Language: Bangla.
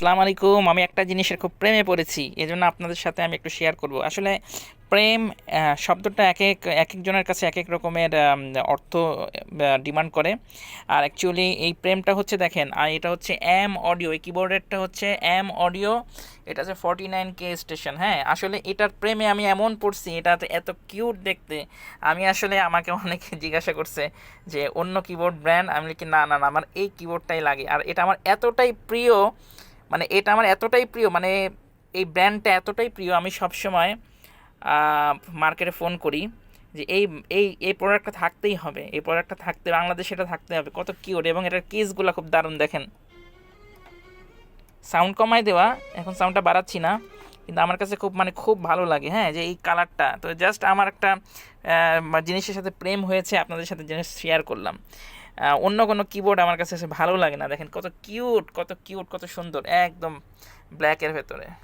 আসসালামু আলাইকুম। আমি একটা জিনিসের খুব প্রেমে পড়েছি, এজন্য আপনাদের সাথে আমি একটু শেয়ার করব। আসলে প্রেম শব্দটা এক একজনের কাছে এক এক রকমের অর্থ ডিমান্ড করে। আর অ্যাকচুয়ালি এই প্রেমটা হচ্ছে, দেখেন, আর এটা হচ্ছে এম অডিও, এই কিবোর্ডেরটা হচ্ছে এম অডিও। এটা হচ্ছে 49K স্টেশন। হ্যাঁ, আসলে এটার প্রেমে আমি এমন পড়ছি, এটা এত কিউট দেখতে। আমি আসলে, আমাকে অনেকে জিজ্ঞাসা করছে যে অন্য কিবোর্ড ব্র্যান্ড, আমি কি না না না, আমার এই কিবোর্ডটাই লাগে। আর এটা আমার এতটাই প্রিয়, মানে এটা আমার এতটাই প্রিয়, মানে এই ব্র্যান্ডটা এতটাই প্রিয়, আমি সবসময় মার্কেটে ফোন করি যে এই এই এই প্রোডাক্টটা থাকতেই হবে, এই প্রোডাক্টটা থাকতে, বাংলাদেশে এটা থাকতে হবে। কত কিউট, এবং এটার কেসগুলো খুব দারুণ। দেখেন, সাউন্ড কমাই দেওয়া, এখন সাউন্ডটা বাড়াচ্ছি না, কিন্তু আমার কাছে খুব, মানে খুব ভালো লাগে। হ্যাঁ, যে এই কালারটা তো জাস্ট আমার একটা জিনিসের সাথে প্রেম হয়েছে, আপনাদের সাথে জিনিস শেয়ার করলাম। অন্য কোনো কিবোর্ড আমার কাছে ভালো লাগে না। দেখেন কত কিউট, কত কিউট, কত সুন্দর, একদম ব্ল্যাকের ভেতরে।